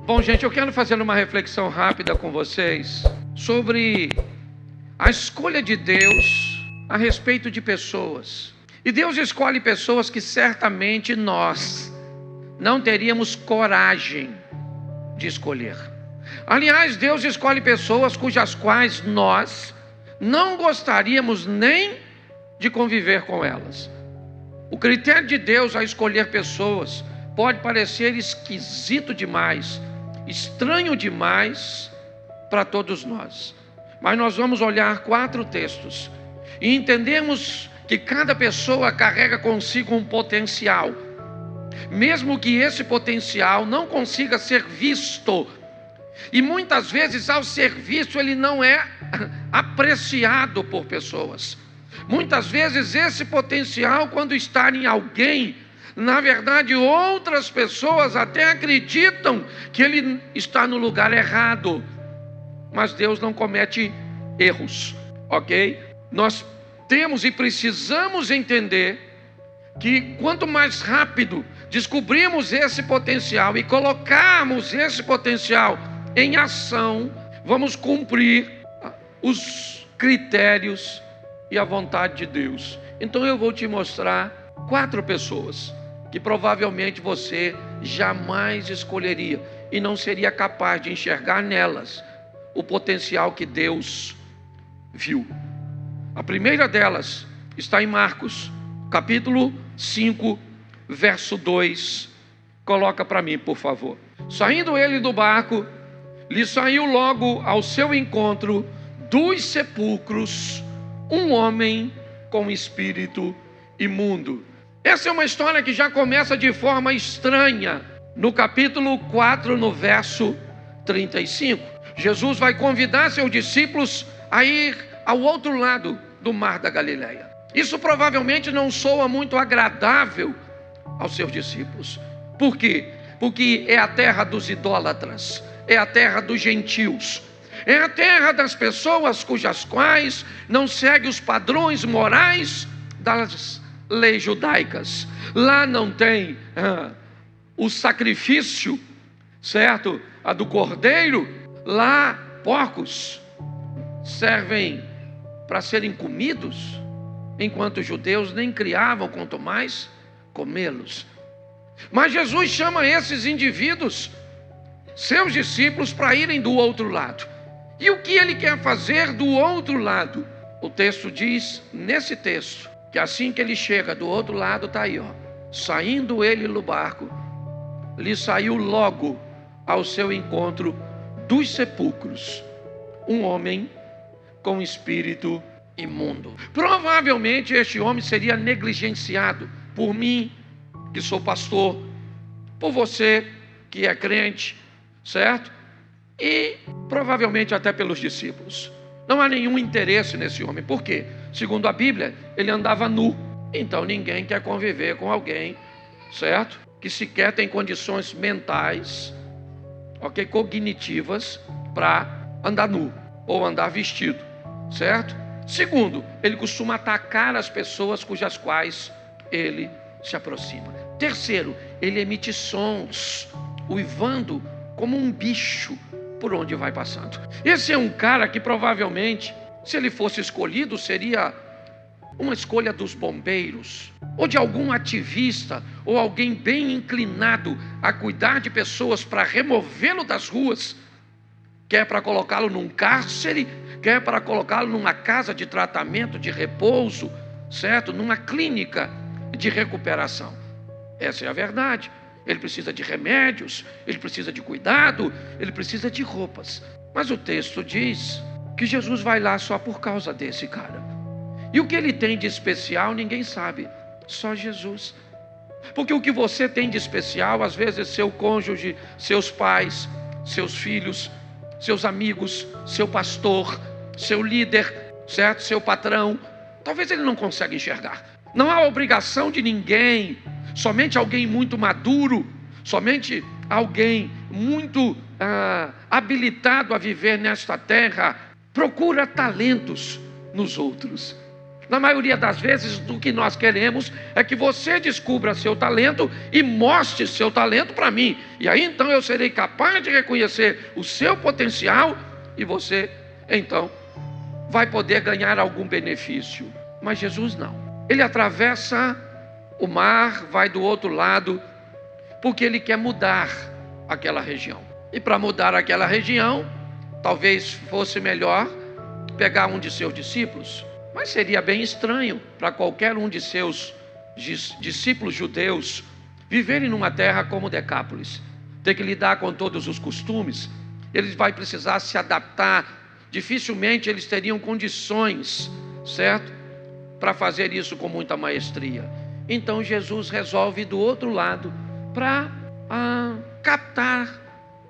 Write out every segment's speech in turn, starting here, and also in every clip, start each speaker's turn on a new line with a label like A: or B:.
A: Bom, gente, eu quero fazer uma reflexão rápida com vocês sobre a escolha de Deus a respeito de pessoas. E Deus escolhe pessoas que certamente nós não teríamos coragem de escolher. Aliás, Deus escolhe pessoas cujas quais nós não gostaríamos nem de conviver com elas. O critério de Deus a escolher pessoas pode parecer esquisito demais, estranho demais para todos nós. Mas nós vamos olhar 4 textos e entendemos que cada pessoa carrega consigo um potencial, mesmo que esse potencial não consiga ser visto. E muitas vezes, ao ser visto, ele não é apreciado por pessoas. Muitas vezes esse potencial, quando está em alguém, na verdade outras pessoas até acreditam que ele está no lugar errado. Mas Deus não comete erros, ok? Nós temos e precisamos entender que quanto mais rápido descobrimos esse potencial e colocarmos esse potencial em ação, vamos cumprir os critérios e a vontade de Deus. Então eu vou te mostrar 4 pessoas que provavelmente você jamais escolheria e não seria capaz de enxergar nelas o potencial que Deus viu. A primeira delas está em Marcos, capítulo 5, verso 2. Coloca para mim, por favor. Saindo ele do barco, lhe saiu logo ao seu encontro dos sepulcros um homem com espírito imundo. Essa é uma história que já começa de forma estranha. No capítulo 4, no verso 35, Jesus vai convidar seus discípulos a ir ao outro lado do mar da Galileia. Isso provavelmente não soa muito agradável aos seus discípulos. Por quê? Porque é a terra dos idólatras, é a terra dos gentios, é a terra das pessoas cujas quais não seguem os padrões morais das leis judaicas. Lá não tem o sacrifício, certo? A do cordeiro. Lá porcos servem para serem comidos, enquanto os judeus nem criavam, quanto mais comê-los. Mas Jesus chama esses indivíduos, seus discípulos, para irem do outro lado. E o que ele quer fazer do outro lado? O texto diz, nesse texto, que assim que ele chega do outro lado, está aí, ó, saindo ele do barco, lhe saiu logo ao seu encontro dos sepulcros um homem com espírito imundo. Provavelmente este homem seria negligenciado por mim, que sou pastor, por você, que é crente, certo? E provavelmente até pelos discípulos. Não há nenhum interesse nesse homem. Por quê? Segundo a Bíblia, ele andava nu. Então ninguém quer conviver com alguém, certo? Que sequer tem condições mentais, ok, cognitivas, para andar nu ou andar vestido, certo? Segundo, ele costuma atacar as pessoas cujas quais ele se aproxima. Terceiro, ele emite sons, uivando como um bicho por onde vai passando. Esse é um cara que provavelmente, se ele fosse escolhido, seria uma escolha dos bombeiros, ou de algum ativista, ou alguém bem inclinado a cuidar de pessoas para removê-lo das ruas, quer para colocá-lo num cárcere, quer para colocá-lo numa casa de tratamento, de repouso, certo? Numa clínica de recuperação. Essa é a verdade. Ele precisa de remédios, ele precisa de cuidado, ele precisa de roupas. Mas o texto diz que Jesus vai lá só por causa desse cara. E o que ele tem de especial ninguém sabe, só Jesus. Porque o que você tem de especial, às vezes seu cônjuge, seus pais, seus filhos, seus amigos, seu pastor, seu líder, certo? Seu patrão, talvez ele não consiga enxergar. Não há obrigação de ninguém. Somente alguém muito maduro, somente alguém muito habilitado a viver nesta terra, procura talentos nos outros. Na maioria das vezes, o que nós queremos é que você descubra seu talento e mostre seu talento para mim. E aí então eu serei capaz de reconhecer o seu potencial e você, então, vai poder ganhar algum benefício. Mas Jesus não. Ele atravessa o mar, vai do outro lado, porque ele quer mudar aquela região. E para mudar aquela região, talvez fosse melhor pegar um de seus discípulos. Mas seria bem estranho para qualquer um de seus discípulos judeus viverem numa terra como Decápolis, ter que lidar com todos os costumes. Eles vão precisar se adaptar. Dificilmente eles teriam condições, certo? Para fazer isso com muita maestria. Então Jesus resolve ir do outro lado para captar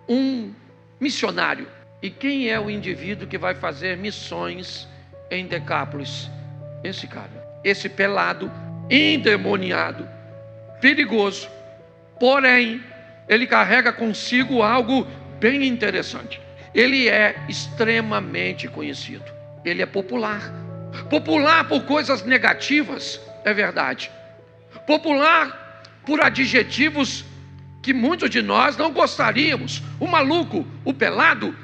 A: um missionário. E quem é o indivíduo que vai fazer missões em Decápolis? Esse cara, esse pelado, endemoniado, perigoso. Porém, ele carrega consigo algo bem interessante. Ele é extremamente conhecido. Ele é popular. Popular por coisas negativas, é verdade. Popular por adjetivos que muitos de nós não gostaríamos. O maluco, o pelado,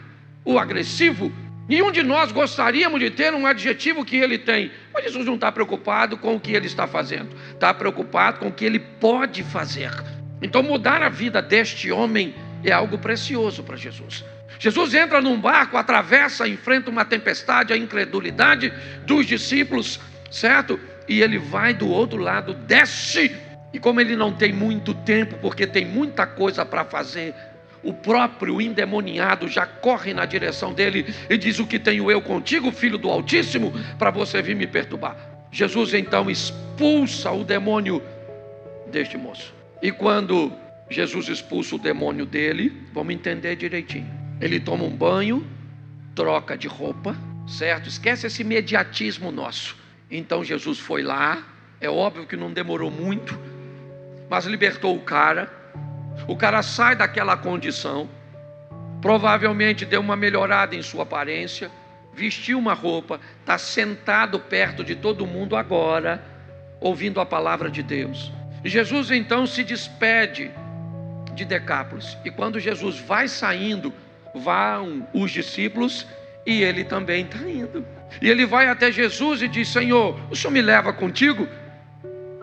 A: o agressivo. Nenhum de nós gostaríamos de ter um adjetivo que ele tem. Mas Jesus não está preocupado com o que ele está fazendo. Está preocupado com o que ele pode fazer. Então mudar a vida deste homem é algo precioso para Jesus. Jesus entra num barco, atravessa, enfrenta uma tempestade, a incredulidade dos discípulos, certo? E ele vai do outro lado, desce. E como ele não tem muito tempo, porque tem muita coisa para fazer, o próprio endemoniado já corre na direção dele e diz: o que tenho eu contigo, filho do Altíssimo, para você vir me perturbar? Jesus então expulsa o demônio deste moço. E quando Jesus expulsa o demônio dele, vamos entender direitinho. Ele toma um banho, troca de roupa, certo? Esquece esse imediatismo nosso. Então Jesus foi lá, é óbvio que não demorou muito, mas libertou o cara. O cara sai daquela condição, provavelmente deu uma melhorada em sua aparência, vestiu uma roupa, está sentado perto de todo mundo agora, ouvindo a palavra de Deus. E Jesus então se despede de Decápolis. E quando Jesus vai saindo, vão os discípulos e ele também está indo. E ele vai até Jesus e diz: Senhor, o Senhor me leva contigo?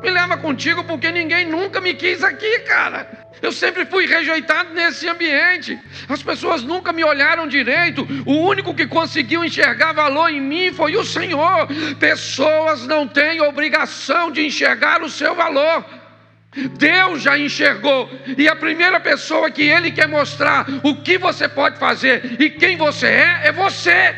A: Me leva contigo porque ninguém nunca me quis aqui, cara. Eu sempre fui rejeitado nesse ambiente. As pessoas nunca me olharam direito. O único que conseguiu enxergar valor em mim foi o Senhor. Pessoas não têm obrigação de enxergar o seu valor. Deus já enxergou. E a primeira pessoa que Ele quer mostrar o que você pode fazer e quem você é você.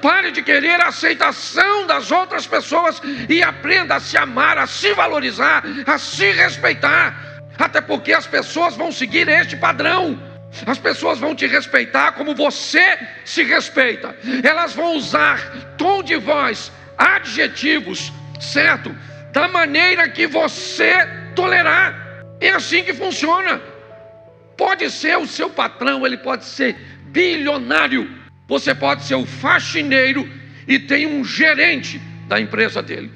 A: Pare de querer a aceitação das outras pessoas e aprenda a se amar, a se valorizar, a se respeitar. Até porque as pessoas vão seguir este padrão. As pessoas vão te respeitar como você se respeita. Elas vão usar tom de voz, adjetivos, certo? Da maneira que você tolerar. É assim que funciona. Pode ser o seu patrão, ele pode ser bilionário. Você pode ser o faxineiro e tem um gerente da empresa dele.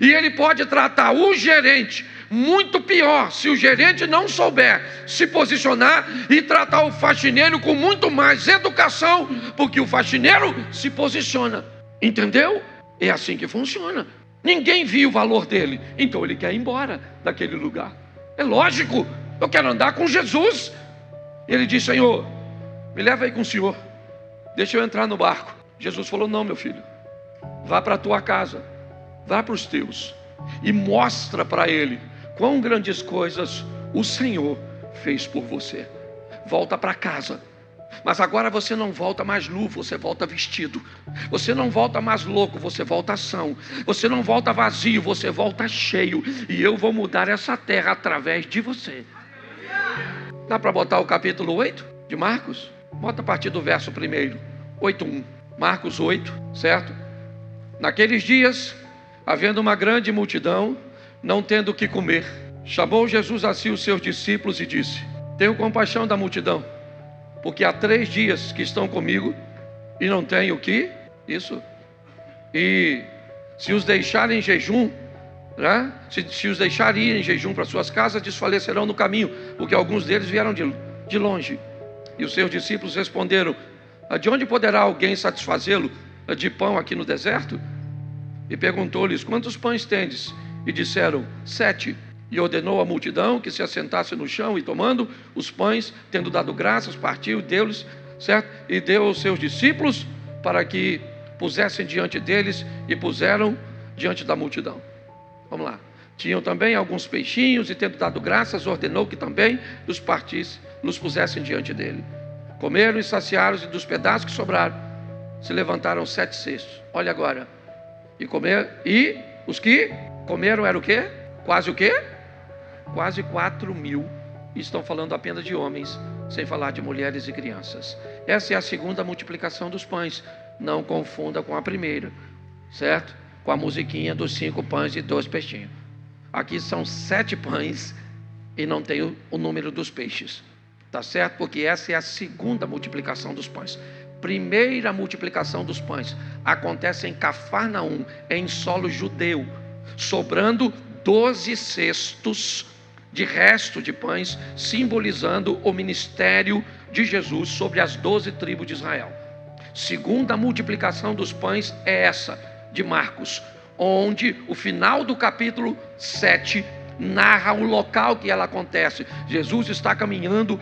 A: E ele pode tratar o gerente muito pior se o gerente não souber se posicionar e tratar o faxineiro com muito mais educação, porque o faxineiro se posiciona. Entendeu? É assim que funciona. Ninguém viu o valor dele, então ele quer ir embora daquele lugar. É lógico, eu quero andar com Jesus. Ele disse: Senhor, me leva aí com o Senhor, deixa eu entrar no barco. Jesus falou: não, meu filho, vá para a tua casa, vá para os teus e mostra para ele quão grandes coisas o Senhor fez por você. Volta para casa. Mas agora você não volta mais nu, você volta vestido. Você não volta mais louco, você volta são. Você não volta vazio, você volta cheio. E eu vou mudar essa terra através de você. Dá para botar o capítulo 8 de Marcos? Bota a partir do verso 1, 8:1. Marcos 8, certo? Naqueles dias, havendo uma grande multidão, não tendo o que comer, chamou Jesus a si os seus discípulos e disse: tenho compaixão da multidão, porque há 3 dias que estão comigo e não tenho o que? Isso. E Se os deixarem em jejum, né? Se os deixarem ir em jejum para suas casas, desfalecerão no caminho, porque alguns deles vieram de longe. E os seus discípulos responderam: de onde poderá alguém satisfazê-lo de pão aqui no deserto? E perguntou-lhes: quantos pães tendes? E disseram: 7. E ordenou à multidão que se assentasse no chão, e tomando os pães, tendo dado graças, partiu e deu-lhes, certo? E deu aos seus discípulos para que pusessem diante deles, e puseram diante da multidão. Vamos lá. Tinham também alguns peixinhos, e tendo dado graças, ordenou que também os partisse, nos pusessem diante dele. Comeram e saciaram-se, e dos pedaços que sobraram, se levantaram 7 cestos. Olha agora. E comer, e os que comeram era o quê? Quase o quê? Quase 4.000. Estão falando apenas de homens, sem falar de mulheres e crianças. Essa é a segunda multiplicação dos pães. Não confunda com a primeira, certo? Com a musiquinha dos 5 pães e 2 peixinhos. Aqui são 7 pães e não tem o número dos peixes. Tá certo? Porque essa é a segunda multiplicação dos pães. Primeira multiplicação dos pães acontece em Cafarnaum, em solo judeu, sobrando 12 cestos de resto de pães, simbolizando o ministério de Jesus sobre as 12 tribos de Israel. Segunda multiplicação dos pães é essa, de Marcos, onde o final do capítulo 7 narra o local que ela acontece. Jesus está caminhando,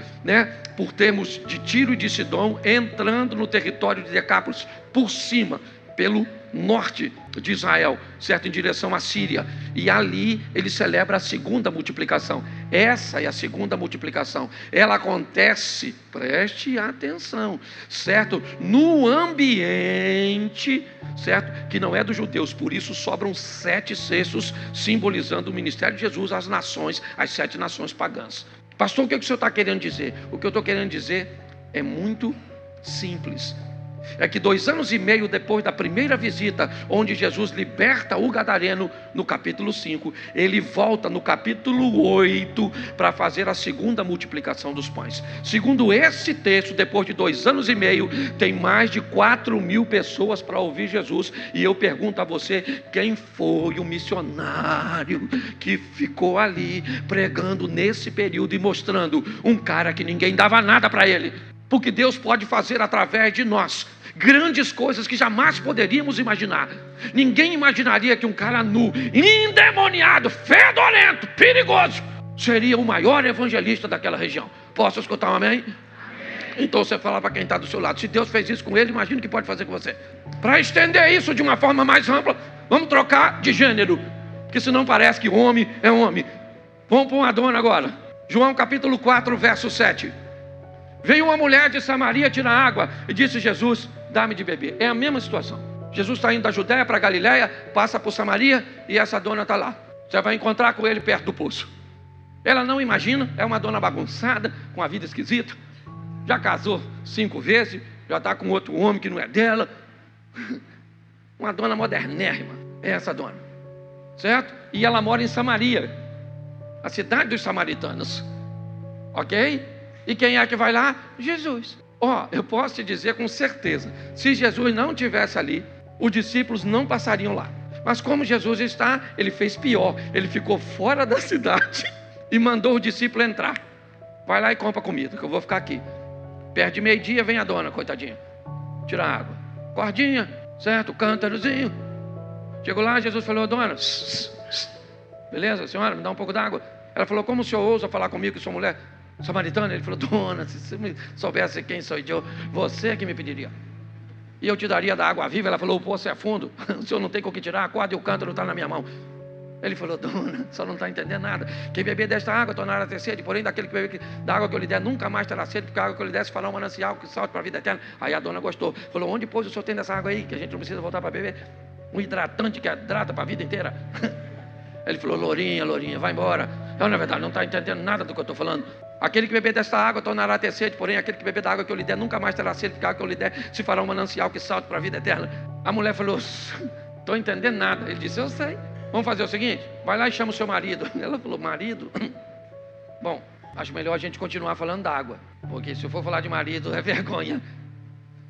A: por termos de Tiro e de Sidom, entrando no território de Decápolis, por cima, pelo norte de Israel, certo, em direção à Síria, e ali ele celebra a segunda multiplicação. Essa é a segunda multiplicação. Ela acontece, preste atenção, certo, no ambiente, certo, que não é dos judeus. Por isso sobram 7 cestos, simbolizando o ministério de Jesus às nações, às 7 nações pagãs. Pastor, o que o senhor está querendo dizer? O que eu estou querendo dizer é muito simples. É que 2 anos e meio depois da primeira visita, onde Jesus liberta o gadareno no capítulo 5, ele volta no capítulo 8 para fazer a segunda multiplicação dos pães. Segundo esse texto, depois de 2 anos e meio, tem mais de 4.000 pessoas para ouvir Jesus. E eu pergunto a você: quem foi o missionário que ficou ali pregando nesse período e mostrando um cara que ninguém dava nada para ele? Porque Deus pode fazer através de nós grandes coisas que jamais poderíamos imaginar. Ninguém imaginaria que um cara nu, endemoniado, fedorento, perigoso, seria o maior evangelista daquela região. Posso escutar um amém? Então você fala para quem está do seu lado: se Deus fez isso com ele, imagina o que pode fazer com você. Para estender isso de uma forma mais ampla, vamos trocar de gênero, porque senão parece que homem é homem. Vamos para uma dona agora. João capítulo 4, verso 7. Veio uma mulher de Samaria tirar água e disse: Jesus, dá-me de beber. É a mesma situação. Jesus está indo da Judéia para a Galiléia, passa por Samaria e essa dona está lá. Você vai encontrar com ele perto do poço. Ela não imagina, é uma dona bagunçada, com a vida esquisita, já casou 5 vezes, já está com outro homem que não é dela. Uma dona modernérrima, é essa dona, certo? E ela mora em Samaria, a cidade dos samaritanos, ok? E quem é que vai lá? Jesus. Eu posso te dizer com certeza, se Jesus não estivesse ali, os discípulos não passariam lá. Mas como Jesus está, ele fez pior. Ele ficou fora da cidade e mandou o discípulo entrar. Vai lá e compra comida, que eu vou ficar aqui. Perto de meio-dia vem a dona, coitadinha, tirar água. Cordinha, certo? Cântarozinho. Chegou lá, Jesus falou: dona, beleza, senhora, me dá um pouco d'água. Ela falou: como o senhor ousa falar comigo que sou mulher samaritana? Ele falou: dona, se você me soubesse quem sou eu, você que me pediria, e eu te daria da água viva. Ela falou: o poço é fundo, o senhor não tem com o que tirar, a corda e o cântaro está na minha mão. Ele falou: dona, só não está entendendo nada. Quem beber desta água tornará a ter sede, porém daquele que beber da água que eu lhe der nunca mais terá sede, porque a água que eu lhe der se fará um manancial que salte para a vida eterna. Aí a dona gostou, falou: onde pois o senhor tem dessa água aí, que a gente não precisa voltar para beber? Um hidratante que hidrata para a vida inteira. Ele falou: lourinha, vai embora. Eu, na verdade, não está entendendo nada do que eu estou falando. Aquele que beber desta água tornará a ter sede, porém aquele que beber da água que eu lhe der nunca mais terá sede, porque a água que eu lhe der se fará um manancial que salte para a vida eterna. A mulher falou: estou entendendo nada. Ele disse: eu sei. Vamos fazer o seguinte, vai lá e chama o seu marido. Ela falou: marido? Bom, acho melhor a gente continuar falando da água, porque se eu for falar de marido é vergonha.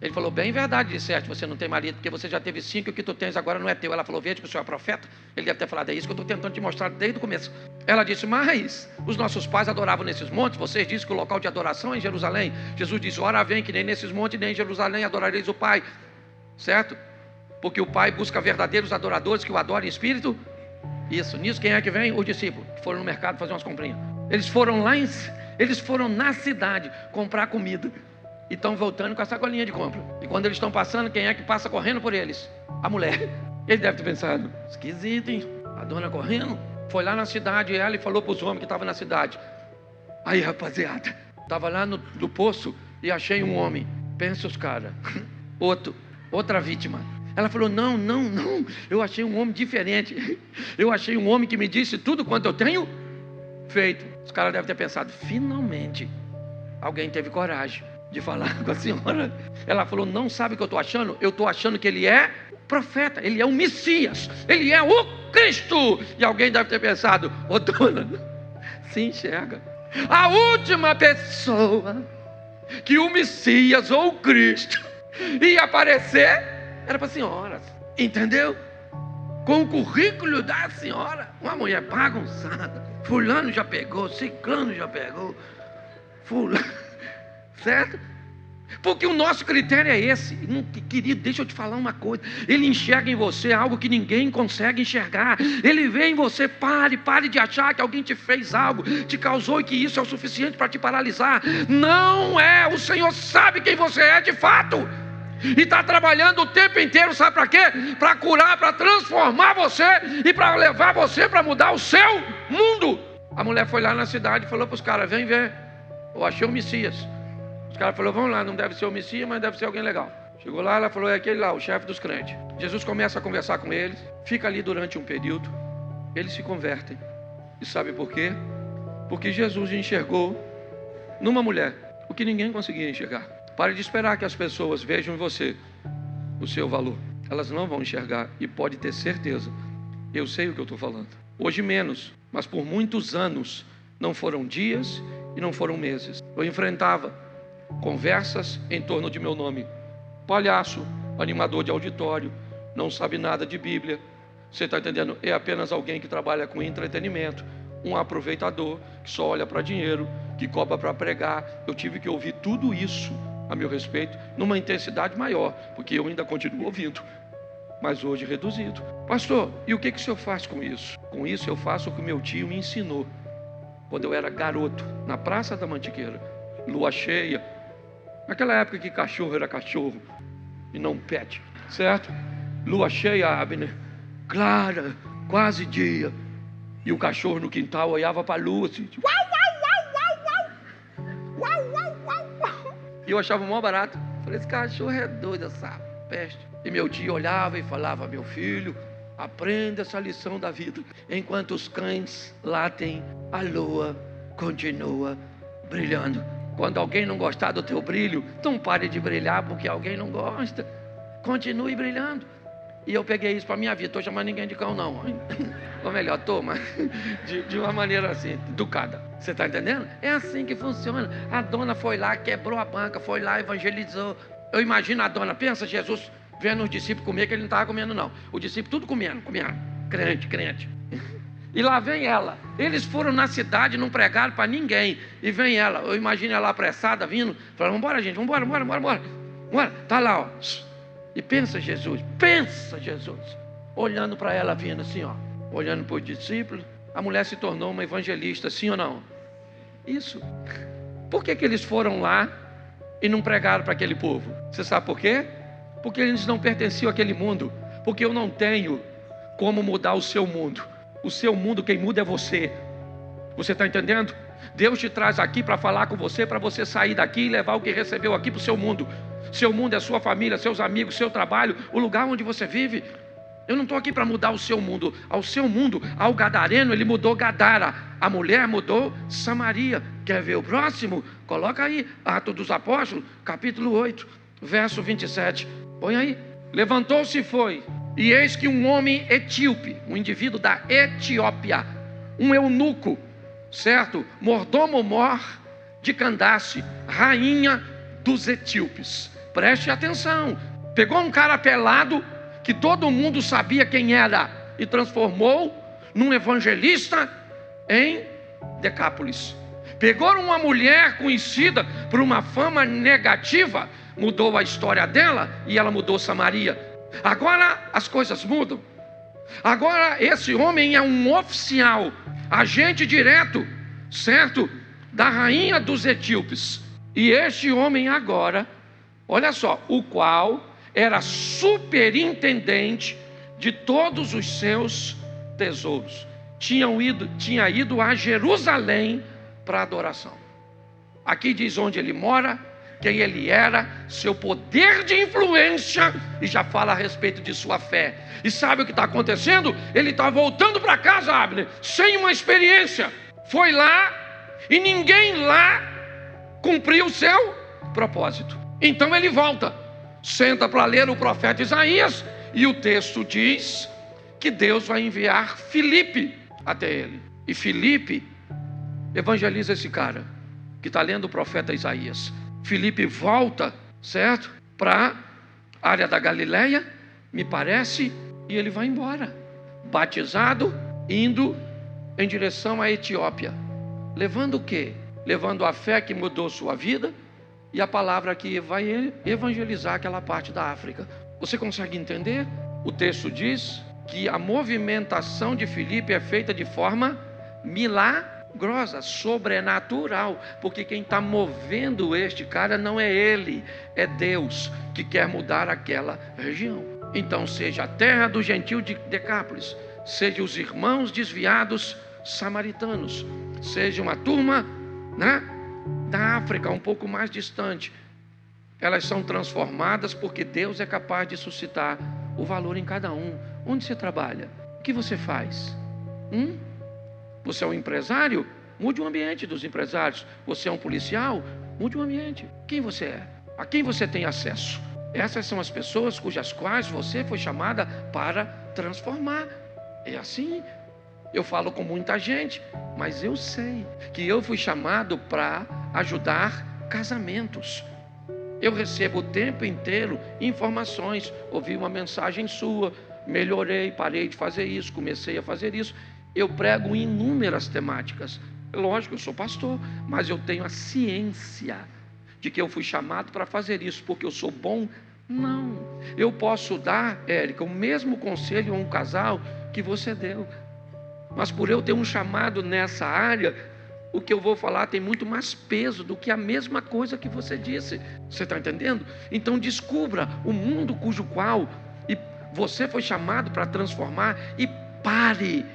A: Ele falou, bem verdade disseste, você não tem marido, porque você já teve 5 e o que tu tens agora não é teu. Ela falou, veja que o senhor é profeta. Ele deve ter falado, é isso que eu estou tentando te mostrar desde o começo. Ela disse, mas os nossos pais adoravam nesses montes, vocês dizem que o local de adoração é em Jerusalém. Jesus disse, ora vem que nem nesses montes, nem em Jerusalém adorareis o Pai, certo? Porque o Pai busca verdadeiros adoradores que o adorem em espírito. Isso, nisso quem é que vem? Os discípulos, que foram no mercado fazer umas comprinhas. Eles foram na cidade comprar comida. E estão voltando com a sacolinha de compra. E quando eles estão passando, quem é que passa correndo por eles? A mulher. Ele deve ter pensado, esquisito, hein? A dona correndo. Foi lá na cidade, ela e falou para os homens que estavam na cidade. Aí, rapaziada, estava lá no poço e achei um homem. Pensa os caras. Outra vítima. Ela falou, não, eu achei um homem diferente. Eu achei um homem que me disse tudo quanto eu tenho feito. Os caras devem ter pensado, finalmente, alguém teve coragem de falar com a senhora. Ela falou, não sabe o que eu estou achando? Eu estou achando que ele é profeta, ele é o Messias, ele é o Cristo. E alguém deve ter pensado, ô dona, se enxerga. A última pessoa que o Messias ou o Cristo ia aparecer era para a senhora, entendeu? Com o currículo da senhora, uma mulher bagunçada. Fulano já pegou, ciclano já pegou, fulano. Certo? Porque o nosso critério é esse. Querido, deixa eu te falar uma coisa. Ele enxerga em você algo que ninguém consegue enxergar. Ele vê em você, pare de achar que alguém te fez algo, te causou e que isso é o suficiente para te paralisar. Não é, o Senhor sabe quem você é de fato. E está trabalhando o tempo inteiro, sabe para quê? Para curar, para transformar você e para levar você para mudar o seu mundo. A mulher foi lá na cidade e falou para os caras, vem ver, eu achei o Messias. Os caras falaram, vamos lá, não deve ser o Messias, mas deve ser alguém legal. Chegou lá, ela falou, é aquele lá, o chefe dos crentes. Jesus começa a conversar com eles, fica ali durante um período, eles se convertem. E sabe por quê? Porque Jesus enxergou numa mulher o que ninguém conseguia enxergar. Pare de esperar que as pessoas vejam em você o seu valor. Elas não vão enxergar e pode ter certeza. Eu sei o que eu estou falando. Hoje menos, mas por muitos anos, não foram dias e não foram meses. Eu enfrentava conversas em torno de meu nome. Palhaço, animador de auditório, não sabe nada de Bíblia. Você está entendendo? É apenas alguém que trabalha com entretenimento, um aproveitador, que só olha para dinheiro, que cobra para pregar. Eu tive que ouvir tudo isso a meu respeito, numa intensidade maior, porque eu ainda continuo ouvindo, mas hoje reduzido. Pastor, e o que o senhor faz com isso? Com isso eu faço o que meu tio me ensinou, quando eu era garoto, na Praça da Mantiqueira, lua cheia, naquela época que cachorro era cachorro, e não pet, certo? Lua cheia, Abner, clara, quase dia, e o cachorro no quintal olhava para a lua assim, uau, uau, uau, uau, uau, uau, uau, uau. E eu achava o maior barato. Falei, esse cachorro é doido, essa peste. E meu tio olhava e falava, meu filho, aprenda essa lição da vida. Enquanto os cães latem, a lua continua brilhando. Quando alguém não gostar do teu brilho, não pare de brilhar porque alguém não gosta. Continue brilhando. E eu peguei isso para a minha vida. Estou chamando ninguém de cão não. Ou melhor, estou, mas de uma maneira assim, educada. Você está entendendo? É assim que funciona. A dona foi lá, quebrou a banca, foi lá, evangelizou. Eu imagino a dona, pensa Jesus vendo os discípulos comer, que ele não estava comendo não. Os discípulos tudo comendo. Crente. E lá vem ela. Eles foram na cidade, não pregaram para ninguém. E vem ela. Eu imagino ela apressada vindo. Falando, vambora gente, vambora. Está lá, ó. E pensa Jesus, olhando para ela vindo assim, ó, olhando para os discípulos. A mulher se tornou uma evangelista, sim ou não? Isso. Por que eles foram lá e não pregaram para aquele povo? Você sabe por quê? Porque eles não pertenciam àquele mundo. Porque eu não tenho como mudar o seu mundo. O seu mundo, quem muda é você. Você está entendendo? Deus te traz aqui para falar com você, para você sair daqui e levar o que recebeu aqui para o seu mundo. Seu mundo é a sua família, seus amigos, seu trabalho, o lugar onde você vive. Eu não estou aqui para mudar o seu mundo. Ao seu mundo, ao gadareno, ele mudou Gadara. A mulher mudou Samaria. Quer ver o próximo? Coloca aí, Atos dos Apóstolos, capítulo 8, verso 27. Põe aí. Levantou-se e foi. E eis que um homem etíope, um indivíduo da Etiópia, um eunuco, certo? Mordomo-mor de Candace, rainha dos etíopes. Preste atenção. Pegou um cara pelado, que todo mundo sabia quem era, e transformou num evangelista em Decápolis. Pegou uma mulher conhecida por uma fama negativa, mudou a história dela e ela mudou Samaria. Agora as coisas mudam. Agora esse homem é um oficial, agente direto, certo? Da rainha dos etíopes. E este homem agora, olha só, o qual era superintendente de todos os seus tesouros. Tinha ido a Jerusalém para adoração. Aqui diz onde ele mora, quem ele era, seu poder de influência, e já fala a respeito de sua fé. E sabe o que está acontecendo? Ele está voltando para casa, Abner, sem uma experiência. Foi lá e ninguém lá cumpriu o seu propósito. Então ele volta, senta para ler o profeta Isaías, e o texto diz que Deus vai enviar Filipe até ele. E Filipe evangeliza esse cara que está lendo o profeta Isaías. Filipe volta, certo? Para a área da Galileia, me parece, e ele vai embora, batizado, indo em direção à Etiópia. Levando o quê? Levando a fé que mudou sua vida e a palavra que vai evangelizar aquela parte da África. Você consegue entender? O texto diz que a movimentação de Filipe é feita de forma milagrosa, sobrenatural, porque quem está movendo este cara não é ele, é Deus que quer mudar aquela região. Então seja a terra do gentil de Decápolis, seja os irmãos desviados samaritanos, seja uma turma, né, da África um pouco mais distante, elas são transformadas porque Deus é capaz de suscitar o valor em cada um. Onde você trabalha? O que você faz? Você é um empresário? Mude o ambiente dos empresários. Você é um policial? Mude o ambiente. Quem você é? A quem você tem acesso? Essas são as pessoas cujas quais você foi chamada para transformar. É assim. Eu falo com muita gente, mas eu sei que eu fui chamado para ajudar casamentos. Eu recebo o tempo inteiro informações. Ouvi uma mensagem sua, melhorei, parei de fazer isso, comecei a fazer isso. Eu prego em inúmeras temáticas. Lógico, eu sou pastor, mas eu tenho a ciência de que eu fui chamado para fazer isso, porque eu sou bom? Não. Eu posso dar, Érica, o mesmo conselho a um casal que você deu. Mas por eu ter um chamado nessa área, o que eu vou falar tem muito mais peso do que a mesma coisa que você disse. Você está entendendo? Então descubra o mundo cujo qual você foi chamado para transformar, e pare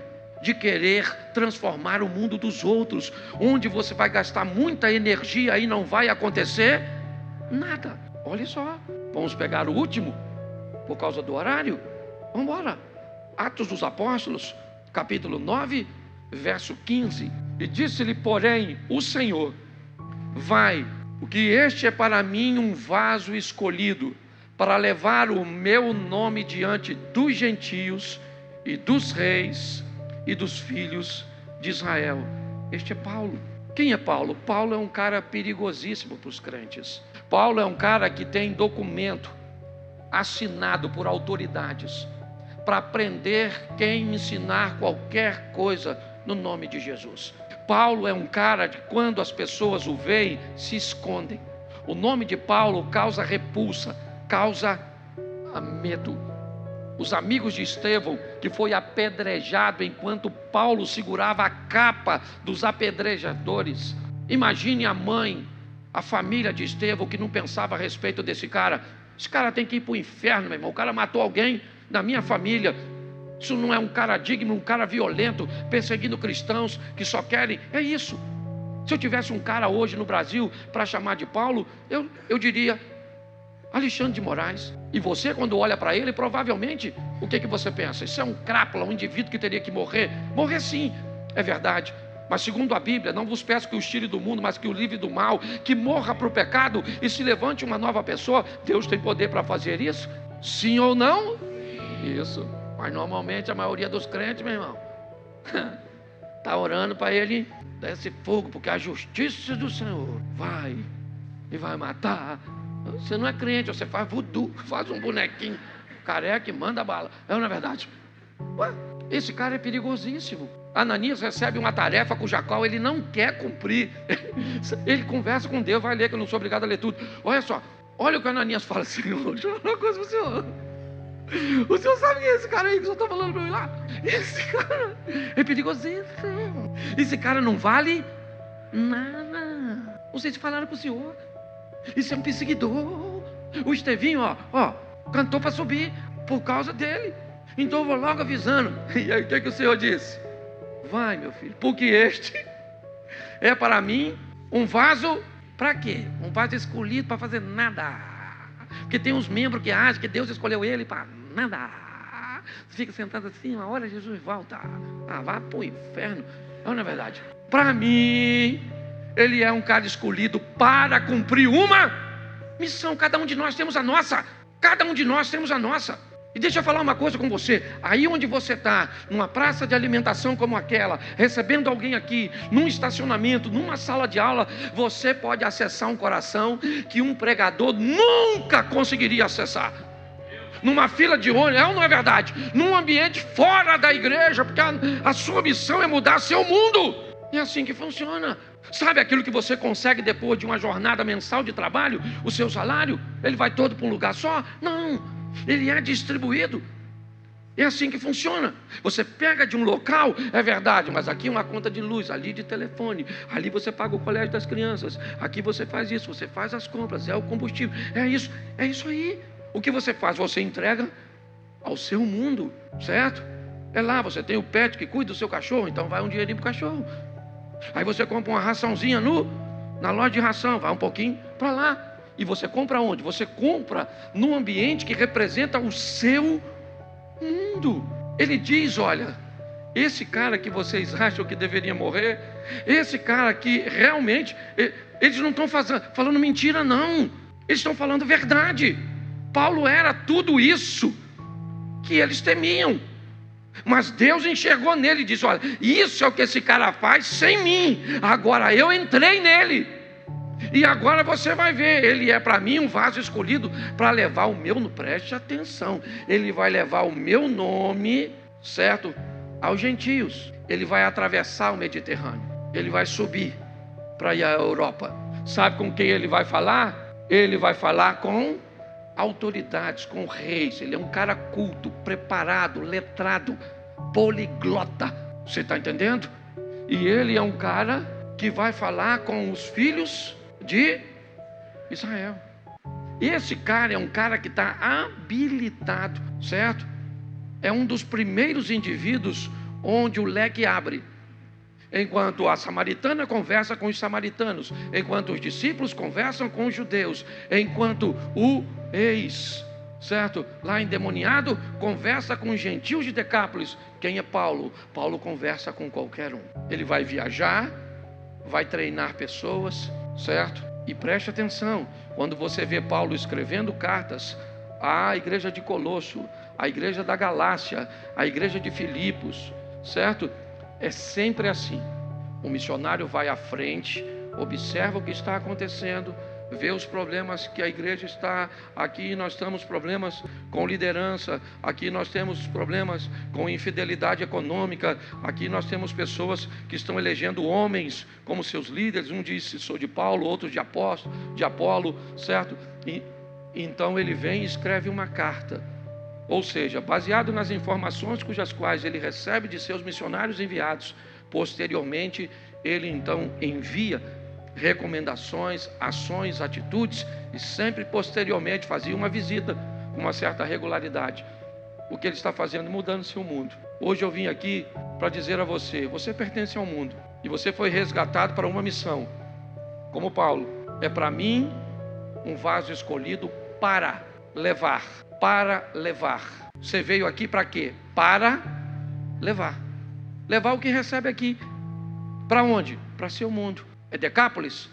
A: de querer transformar o mundo dos outros, onde você vai gastar muita energia e não vai acontecer nada. Olha só, vamos pegar o último, por causa do horário. Vamos embora. Atos dos Apóstolos, capítulo 9, verso 15. E disse-lhe, porém, o Senhor: vai, porque este é para mim um vaso escolhido, para levar o meu nome diante dos gentios e dos reis e dos filhos de Israel. Este é Paulo. Quem é Paulo? Paulo é um cara perigosíssimo para os crentes. Paulo é um cara que tem documento assinado por autoridades para prender quem ensinar qualquer coisa no nome de Jesus. Paulo é um cara que, quando as pessoas o veem, se escondem. O nome de Paulo causa repulsa, causa medo. Os amigos de Estevão, que foi apedrejado enquanto Paulo segurava a capa dos apedrejadores. Imagine a mãe, a família de Estevão, que não pensava a respeito desse cara. Esse cara tem que ir para o inferno, meu irmão. O cara matou alguém da minha família. Isso não é um cara digno, um cara violento, perseguindo cristãos que só querem. É isso. Se eu tivesse um cara hoje no Brasil para chamar de Paulo, eu diria Alexandre de Moraes. E você, quando olha para ele, provavelmente, o que você pensa? Isso é um crápula, um indivíduo que teria que morrer. Morrer sim, é verdade. Mas segundo a Bíblia, não vos peço que os tire do mundo, mas que o livre do mal, que morra para o pecado e se levante uma nova pessoa. Deus tem poder para fazer isso? Sim ou não? Isso. Mas normalmente a maioria dos crentes, meu irmão, está orando para ele dar esse fogo, porque a justiça do Senhor vai e vai matar Você não é crente, você faz voodoo, faz um bonequinho careca e manda bala. É ou não é verdade? Ué, esse cara é perigosíssimo. Ananias recebe uma tarefa com Jacó, ele não quer cumprir. Ele conversa com Deus, vai ler, que eu não sou obrigado a ler tudo. Olha só, olha o que Ananias fala: Senhor, deixa eu falar uma coisa para o senhor. O senhor sabe quem é esse cara aí que o senhor está falando para mim lá? Esse cara é perigosíssimo. Esse cara não vale nada. Não sei se falaram com o senhor. Isso é um perseguidor. O Estevinho, cantou para subir por causa dele. Então eu vou logo avisando. E aí o que o Senhor disse? Vai, meu filho, porque este é para mim um vaso, para quê? Um vaso escolhido para fazer nada. Porque tem uns membros que acham que Deus escolheu ele para nada. Você fica sentado assim, uma hora Jesus volta. Vá para o inferno. Não é verdade? Para mim, ele é um cara escolhido para cumprir uma missão. Cada um de nós temos a nossa. Cada um de nós temos a nossa. E deixa eu falar uma coisa com você. Aí onde você está, numa praça de alimentação como aquela, recebendo alguém aqui, num estacionamento, numa sala de aula, você pode acessar um coração que um pregador nunca conseguiria acessar. Numa fila de ônibus, é ou não é verdade? Num ambiente fora da igreja, porque a sua missão é mudar seu mundo. É assim que funciona. Sabe aquilo que você consegue depois de uma jornada mensal de trabalho? O seu salário, ele vai todo para um lugar só? Não. Ele é distribuído. É assim que funciona. Você pega de um local, é verdade, mas aqui uma conta de luz, ali de telefone, ali você paga o colégio das crianças, aqui você faz isso, você faz as compras, é o combustível, é isso aí. O que você faz? Você entrega ao seu mundo, certo? É lá, você tem o pet que cuida do seu cachorro, então vai um dinheirinho para o cachorro. Aí você compra uma raçãozinha na loja de ração, vai um pouquinho para lá. E você compra onde? Você compra num ambiente que representa o seu mundo. Ele diz, olha, esse cara que vocês acham que deveria morrer, esse cara que realmente, eles não estão falando mentira não, eles estão falando verdade. Paulo era tudo isso que eles temiam, mas Deus enxergou nele e disse, olha, isso é o que esse cara faz sem mim, agora eu entrei nele. E agora você vai ver, ele é para mim um vaso escolhido para levar o meu, preste atenção, ele vai levar o meu nome, certo, aos gentios. Ele vai atravessar o Mediterrâneo, ele vai subir para ir à Europa. Sabe com quem ele vai falar? Ele vai falar com autoridades, com reis. Ele é um cara culto, preparado, letrado, poliglota. Você está entendendo? E ele é um cara que vai falar com os filhos de Israel. Esse cara é um cara que está habilitado, certo? É um dos primeiros indivíduos onde o leque abre. Enquanto a samaritana conversa com os samaritanos, enquanto os discípulos conversam com os judeus, enquanto o certo, lá endemoniado, conversa com os gentios de Decápolis. Quem é Paulo? Paulo conversa com qualquer um. Ele vai viajar, vai treinar pessoas, certo? E preste atenção, quando você vê Paulo escrevendo cartas à igreja de Colosso, à igreja da Galácia, à igreja de Filipos, certo? É sempre assim. O missionário vai à frente, observa o que está acontecendo, vê os problemas que a igreja está. Aqui nós temos problemas com liderança, aqui nós temos problemas com infidelidade econômica, aqui nós temos pessoas que estão elegendo homens como seus líderes. Um disse, sou de Paulo, outro de Apolo, certo? E então ele vem e escreve uma carta, ou seja, baseado nas informações cujas quais ele recebe de seus missionários enviados. Posteriormente ele então envia recomendações, ações, atitudes, e sempre posteriormente fazia uma visita com uma certa regularidade. O que ele está fazendo? Mudando seu mundo. Hoje eu vim aqui para dizer a você, você pertence ao mundo e você foi resgatado para uma missão. Como Paulo, é para mim um vaso escolhido para levar. Você veio aqui para quê? Para levar o que recebe aqui. Para onde? Para seu mundo. É Decápolis?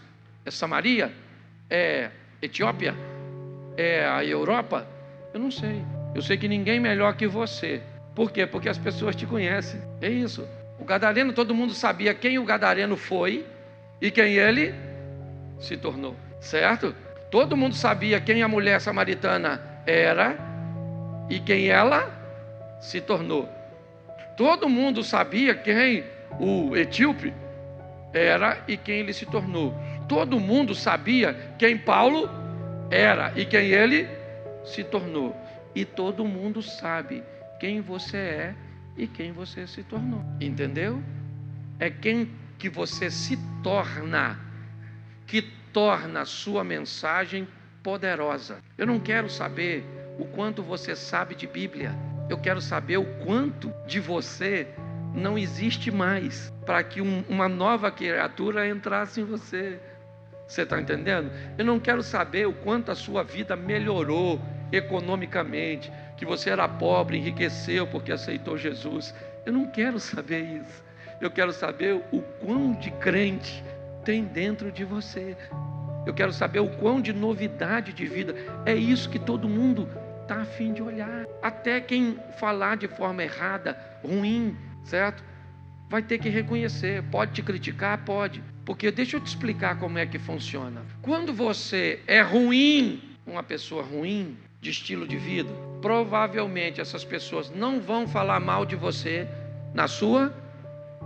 A: É Samaria? É Etiópia? É a Europa? Eu não sei. Eu sei que ninguém melhor que você. Por quê? Porque as pessoas te conhecem. É isso. O gadareno, todo mundo sabia quem o gadareno foi e quem ele se tornou. Certo? Todo mundo sabia quem a mulher samaritana era e quem ela se tornou. Todo mundo sabia quem o etíope era e quem ele se tornou. Todo mundo sabia quem Paulo era e quem ele se tornou. E todo mundo sabe quem você é e quem você se tornou. Entendeu? É quem que você se torna que torna a sua mensagem poderosa. Eu não quero saber o quanto você sabe de Bíblia. Eu quero saber o quanto de você não existe mais para que uma nova criatura entrasse em você. Você está entendendo? Eu não quero saber o quanto a sua vida melhorou economicamente, que você era pobre, enriqueceu porque aceitou Jesus. Eu não quero saber isso. Eu quero saber o quão de crente tem dentro de você. Eu quero saber o quão de novidade de vida. É isso que todo mundo está a fim de olhar. Até quem falar de forma errada, ruim, certo? Vai ter que reconhecer. Pode te criticar? Pode. Porque deixa eu te explicar como é que funciona. Quando você é ruim, uma pessoa ruim de estilo de vida, provavelmente essas pessoas não vão falar mal de você na sua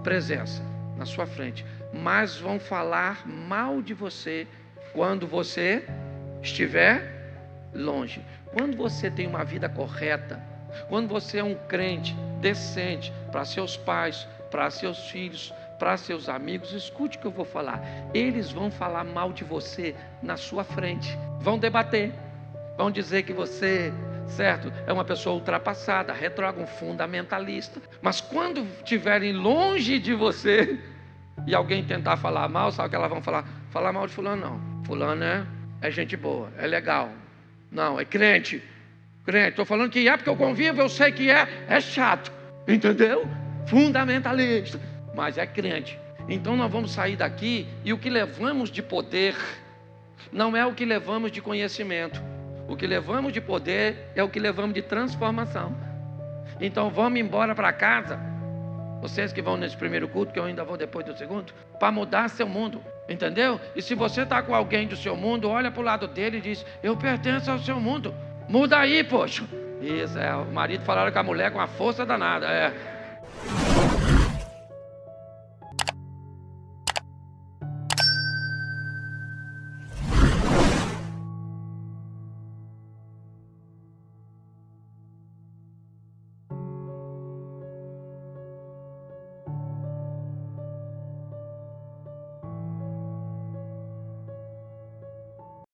A: presença, na sua frente, mas vão falar mal de você quando você estiver longe. Quando você tem uma vida correta, quando você é um crente decente para seus pais, para seus filhos, para seus amigos, escute o que eu vou falar. Eles vão falar mal de você na sua frente, vão debater, vão dizer que você, certo, é uma pessoa ultrapassada, retrógrado, um fundamentalista. Mas quando estiverem longe de você e alguém tentar falar mal, sabe o que elas vão falar? Falar mal de fulano não. Fulano é gente boa, é legal. Não, é crente. Crente, estou falando que é porque eu convivo, eu sei que é chato. Entendeu? Fundamentalista. Mas é crente. Então nós vamos sair daqui e o que levamos de poder não é o que levamos de conhecimento. O que levamos de poder é o que levamos de transformação. Então vamos embora para casa, vocês que vão nesse primeiro culto, que eu ainda vou depois do segundo, para mudar seu mundo, entendeu? E se você está com alguém do seu mundo, olha para o lado dele e diz: eu pertenço ao seu mundo, muda aí, poxa. Isso, o marido falaram com a mulher com a força danada,